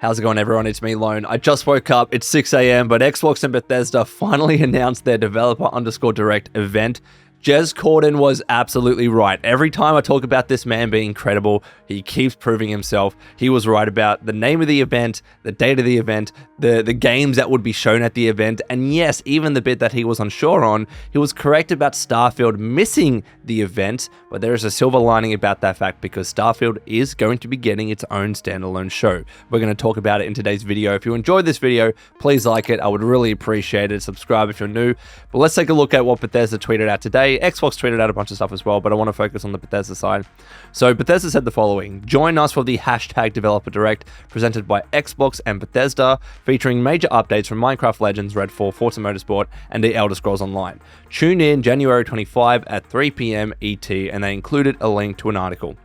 How's it going, everyone? It's me, Lone. I just woke up. It's 6 a.m., but Xbox and Bethesda finally announced their developer_direct event. Jez Corden was absolutely right. Every time I talk about this man being incredible, he keeps proving himself. He was right about the name of the event, the date of the event, the games that would be shown at the event, and yes, even the bit that he was unsure on, he was correct about Starfield missing the event, but there is a silver lining about that fact because Starfield is going to be getting its own standalone show. We're going to talk about it in today's video. If you enjoyed this video, please like it. I would really appreciate it. Subscribe if you're new. But let's take a look at what Bethesda tweeted out today. Xbox tweeted out a bunch of stuff as well, but I want to focus on the Bethesda side. So Bethesda said the following: join us for the hashtag Developer Direct presented by Xbox and Bethesda, featuring major updates from Minecraft Legends, Redfall, Forza Motorsport, and The Elder Scrolls Online. Tune in January 25 at 3 p.m. ET, and they included a link to an article.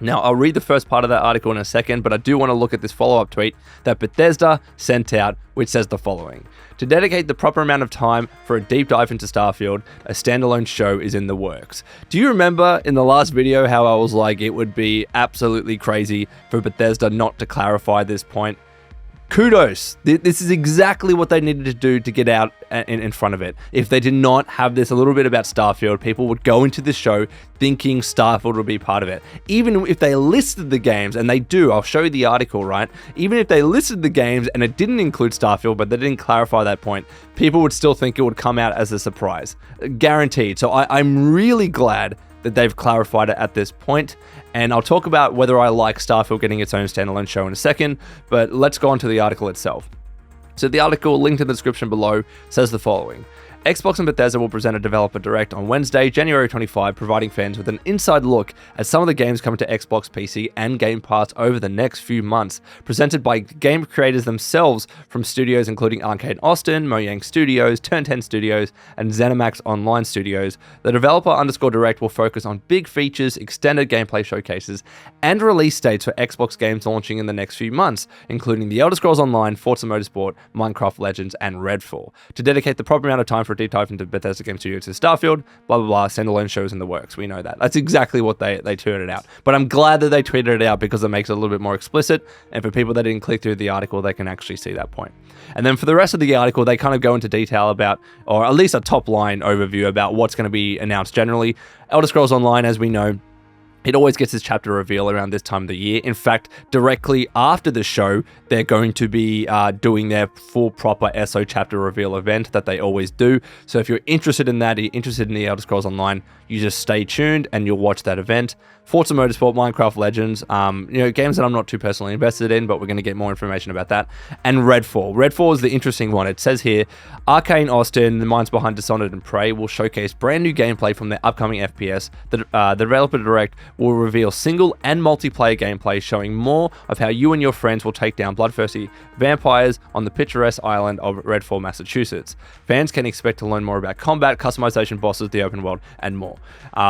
Now, I'll read the first part of that article in a second, but I do want to look at this follow-up tweet that Bethesda sent out, which says the following: to dedicate the proper amount of time for a deep dive into Starfield, a standalone show is in the works. Do you remember in the last video how I was like, it would be absolutely crazy for Bethesda not to clarify this point? Kudos. This is exactly what they needed to do to get out in front of it. If they did not have this a little bit about Starfield, people would go into the show thinking Starfield would be part of it. Even if they listed the games, and they do, I'll show you the article, right? Even if they listed the games and it didn't include Starfield, but they didn't clarify that point, people would still think it would come out as a surprise. Guaranteed. So I'm really glad that they've clarified it at this point, and I'll talk about whether I like Starfield getting its own standalone show in a second, but let's go on to the article itself. So the article, linked in the description below, says the following: Xbox and Bethesda will present a developer direct on Wednesday, January 25, providing fans with an inside look at some of the games coming to Xbox, PC, and Game Pass over the next few months, presented by game creators themselves from studios including Arcade Austin, Mojang Studios, Turn 10 Studios, and ZeniMax Online Studios. The developer_direct will focus on big features, extended gameplay showcases, and release dates for Xbox games launching in the next few months, including The Elder Scrolls Online, Forza Motorsport, Minecraft Legends, and Redfall. To dedicate the proper amount of time for a deep dive into Bethesda Game Studios to Starfield, blah blah blah, standalone shows in the works. We know that. That's exactly what they tweeted out. But I'm glad that they tweeted it out because it makes it a little bit more explicit, and for people that didn't click through the article, they can actually see that point. And then for the rest of the article, they kind of go into detail about, or at least a top line overview about what's going to be announced generally. Elder Scrolls Online, as we know, it always gets its chapter reveal around this time of the year. In fact, directly after the show, they're going to be doing their full proper SO chapter reveal event that they always do. So if you're interested in that, you're interested in the Elder Scrolls Online, you just stay tuned and you'll watch that event. Forza Motorsport, Minecraft Legends, games that I'm not too personally invested in, but we're going to get more information about that. And Redfall. Redfall is the interesting one. It says here, Arcade Austin, the minds behind Dishonored and Prey, will showcase brand new gameplay from their upcoming FPS. The Developer Direct will reveal single and multiplayer gameplay, showing more of how you and your friends will take down bloodthirsty vampires on the picturesque island of Redfall, Massachusetts. Fans can expect to learn more about combat, customization, bosses, the open world, and more.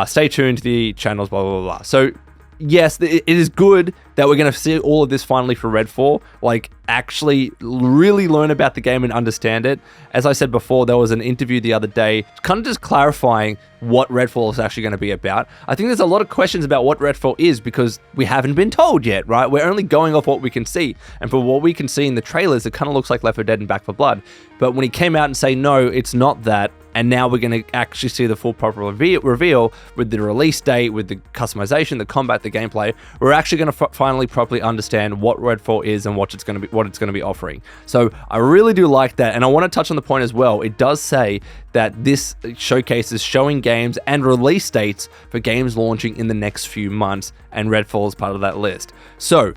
Stay tuned to the channels, blah, blah, blah. So, yes, it is good that we're going to see all of this finally for Redfall, like actually really learn about the game and understand it. As I said before, there was an interview the other day, kind of just clarifying what Redfall is actually going to be about. I think there's a lot of questions about what Redfall is because we haven't been told yet, right? We're only going off what we can see. And for what we can see in the trailers, it kind of looks like Left 4 Dead and Back 4 Blood. But when he came out and say, no, it's not that, and now we're going to actually see the full proper reveal with the release date, with the customization, the combat, the gameplay, we're actually going to finally properly understand what Redfall is and what it's going to be offering. So I really do like that, and I want to touch on the point as well. It does say that this showcases showing games and release dates for games launching in the next few months, and Redfall is part of that list. So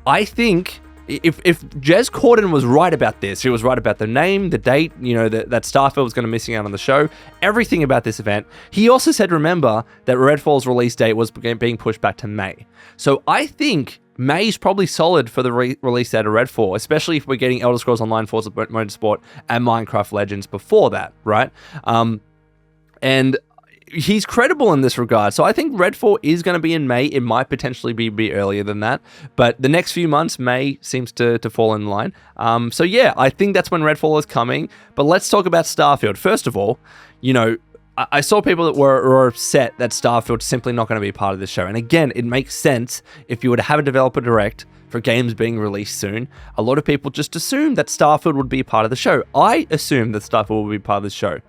I think if Jez Corden was right about this, he was right about the name, the date, that Starfield was going to missing out on the show, everything about this event. He also said, remember, that Redfall's release date was being pushed back to May. So I think May is probably solid for the release date of Redfall, especially if we're getting Elder Scrolls Online, Forza Motorsport, and Minecraft Legends before that, right? And he's credible in this regard. So I think Redfall is going to be in May. It might potentially be earlier than that, but the next few months, May seems to fall in line. So yeah, I think that's when Redfall is coming. But let's talk about Starfield. First of all, I saw people that were upset that Starfield's simply not going to be part of this show. And again, it makes sense if you were to have a developer direct for games being released soon. A lot of people just assume that Starfield would be a part of the show. I assume that Starfield would be part of the show.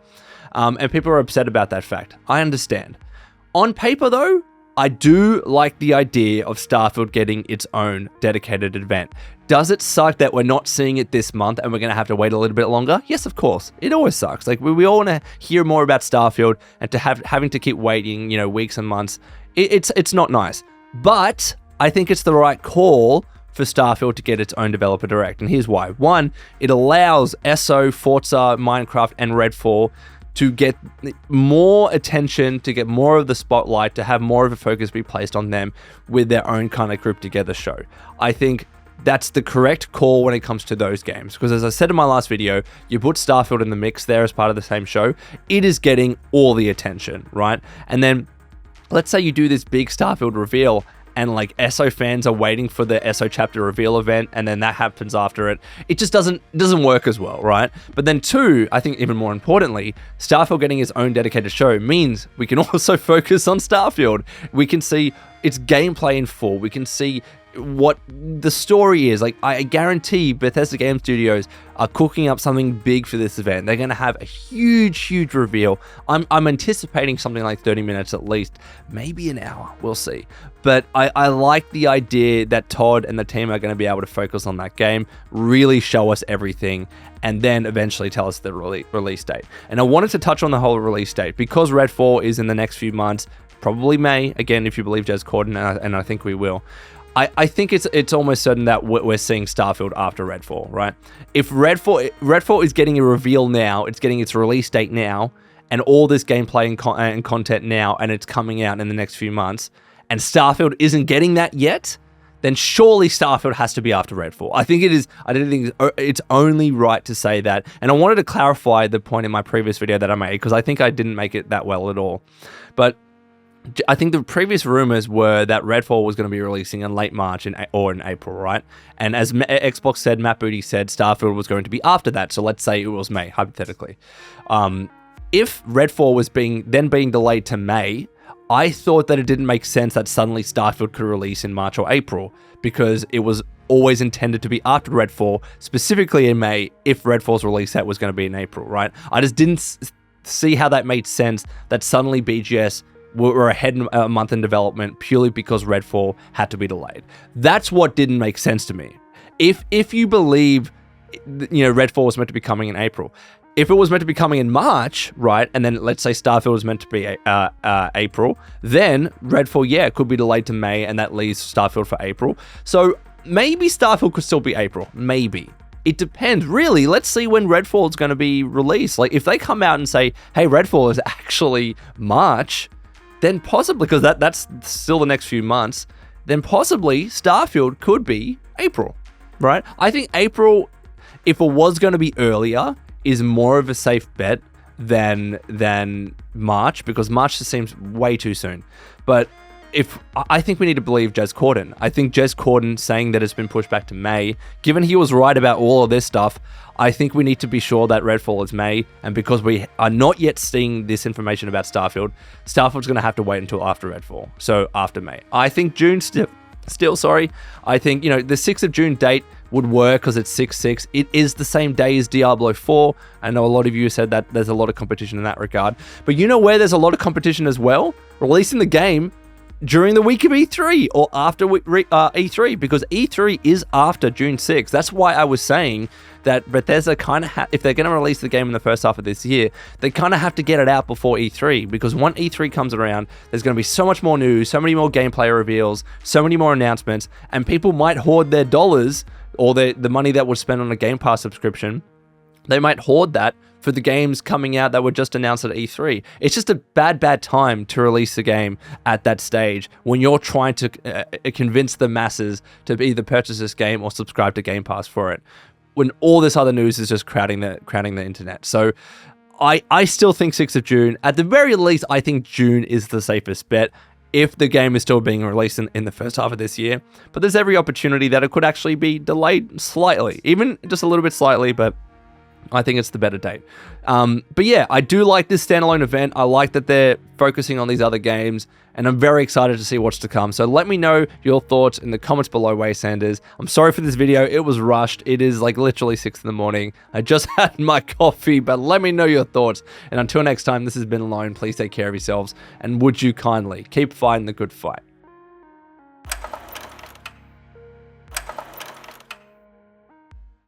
And people are upset about that fact. I understand. On paper, though, I do like the idea of Starfield getting its own dedicated event. Does it suck that we're not seeing it this month and we're going to have to wait a little bit longer? Yes, of course. It always sucks. Like, we all want to hear more about Starfield, and to having to keep waiting, weeks and months, it's not nice. But I think it's the right call for Starfield to get its own developer direct, and here's why. One, it allows ESO, Forza, Minecraft, and Redfall to get more attention, to get more of the spotlight, to have more of a focus be placed on them with their own kind of grouped together show. I think that's the correct call when it comes to those games. Because as I said in my last video, you put Starfield in the mix there as part of the same show, it is getting all the attention, right? And then let's say you do this big Starfield reveal, and like ESO fans are waiting for the ESO chapter reveal event, and then that happens after it. It just doesn't work as well, right? But then two, I think even more importantly, Starfield getting its own dedicated show means we can also focus on Starfield. We can see its gameplay in full. We can see what the story is. Like, I guarantee Bethesda Game Studios are cooking up something big for this event. They're going to have a huge reveal. I'm anticipating something like 30 minutes at least, maybe an hour. We'll see. But I like the idea that Todd and the team are going to be able to focus on that game, really show us everything, and then eventually tell us the release date. And I wanted to touch on the whole release date because Redfall is in the next few months, probably May, again, if you believe Jez Corden, and I think we will. I think it's almost certain that we're seeing Starfield after Redfall, right? If Redfall is getting a reveal now, it's getting its release date now, and all this gameplay and content now, and it's coming out in the next few months, and Starfield isn't getting that yet, then surely Starfield has to be after Redfall. I think it is. I don't think it's only right to say that. And I wanted to clarify the point in my previous video that I made, because I think I didn't make it that well at all. But I think the previous rumors were that Redfall was going to be releasing in late March or in April, right? And as Xbox said, Matt Booty said, Starfield was going to be after that. So let's say it was May, hypothetically. If Redfall was being delayed to May, I thought that it didn't make sense that suddenly Starfield could release in March or April, because it was always intended to be after Redfall, specifically in May, if Redfall's release date was going to be in April, right? I just didn't see how that made sense, that suddenly BGS were ahead a month in development purely because Redfall had to be delayed. That's what didn't make sense to me. If you believe, Redfall was meant to be coming in April, if it was meant to be coming in March, right, and then let's say Starfield was meant to be April, then Redfall, it could be delayed to May, and that leaves Starfield for April. So maybe Starfield could still be April, maybe. It depends, really. Let's see when Redfall is going to be released. Like, if they come out and say, hey, Redfall is actually March, then possibly, because that's still the next few months, then possibly Starfield could be April, right? I think April, if it was going to be earlier, is more of a safe bet than March, because March just seems way too soon. But I think we need to believe Jez Corden. I think Jez Corden saying that it's been pushed back to May, given he was right about all of this stuff, I think we need to be sure that Redfall is May, and because we are not yet seeing this information about Starfield's going to have to wait until after Redfall, so after May. I think June still, sorry. I think, the 6th of June date would work because it's 6/6. It is the same day as Diablo 4. I know a lot of you said that there's a lot of competition in that regard, but you know where there's a lot of competition as well? Releasing the game during the week of E3 or after E3, because E3 is after June 6th. That's why I was saying that Bethesda kind of if they're going to release the game in the first half of this year, they kind of have to get it out before E3, because when E3 comes around, there's going to be so much more news, so many more gameplay reveals, so many more announcements, and people might hoard their dollars or the money that was spent on a Game Pass subscription. They might hoard that for the games coming out that were just announced at E3. It's just a bad time to release the game at that stage when you're trying to convince the masses to either purchase this game or subscribe to Game Pass for it, when all this other news is just crowding the internet. So I still think 6th of June. At the very least, I think June is the safest bet if the game is still being released in the first half of this year. But there's every opportunity that it could actually be delayed slightly, even just a little bit slightly, but I think it's the better date. But yeah, I do like this standalone event. I like that they're focusing on these other games, and I'm very excited to see what's to come. So let me know your thoughts in the comments below, Waysanders. I'm sorry for this video. It was rushed. It is like literally 6 in the morning. I just had my coffee, but let me know your thoughts. And until next time, this has been Alone. Please take care of yourselves, and would you kindly keep fighting the good fight.